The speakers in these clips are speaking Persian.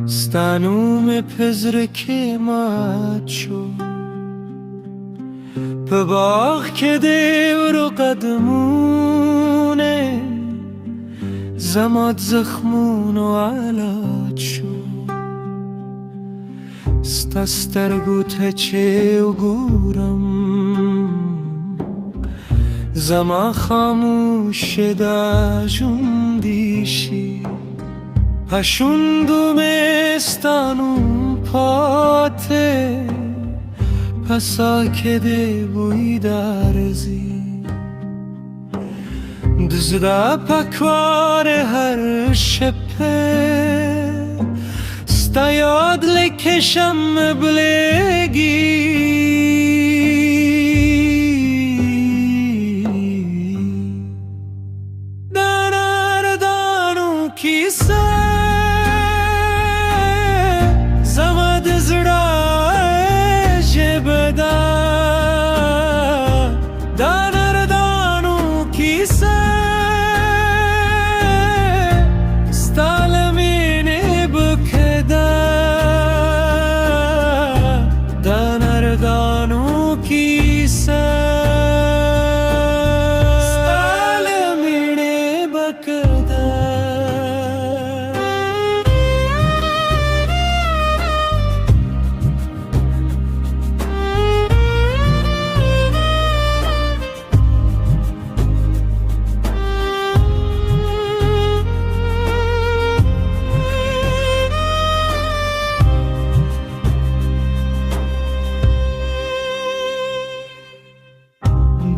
ستانوم پزرک ماتشو به باغ که دیور و قدمونه زماد زخمون و علاج شو ستسترگو تچه و گورم زما خاموش دا جوندیشی پشوندو مستانو پاته پسا که دی بوی دارزی دزدا پکوار هر شپه ستا یاد لکشم بلگی دانار دانو کیسه زماد زرا جبدا دانار دانو کیسه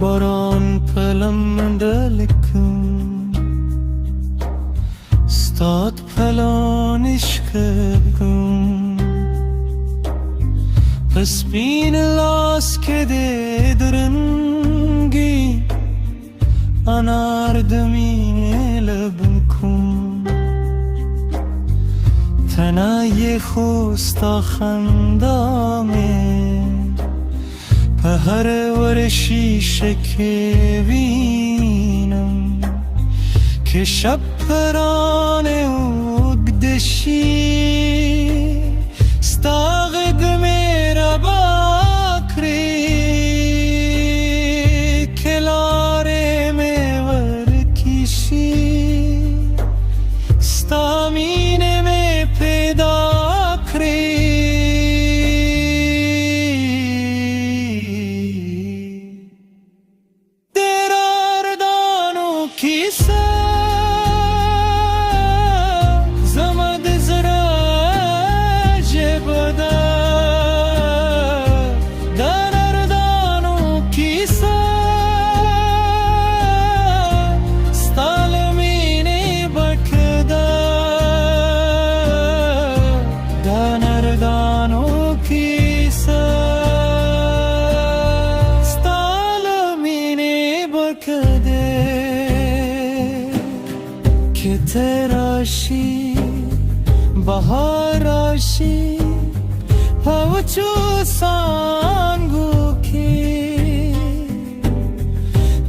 باران پلم دلکم ستاد پلانش کردم پس بین لاس که ده درنگی انار دمین لبم کن تنای خوستا خندامه په هر ورشیشه که وینم که شب پرانه اگدشی ستا قدمه را باکری که لاره می ورکشی ستا مینه می پیدا کری که تراشی بهار آشی پاوچو سانگو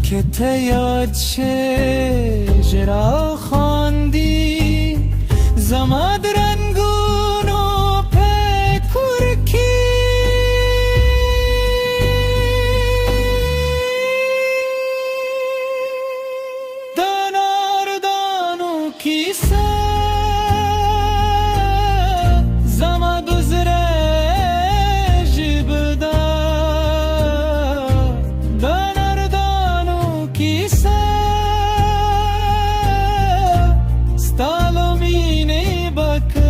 که تیاد شجرا خواندی زماد رنگونو پکرکی کیسه زما دوزره جبدا دانار دانو کیسه ستالو مینه بک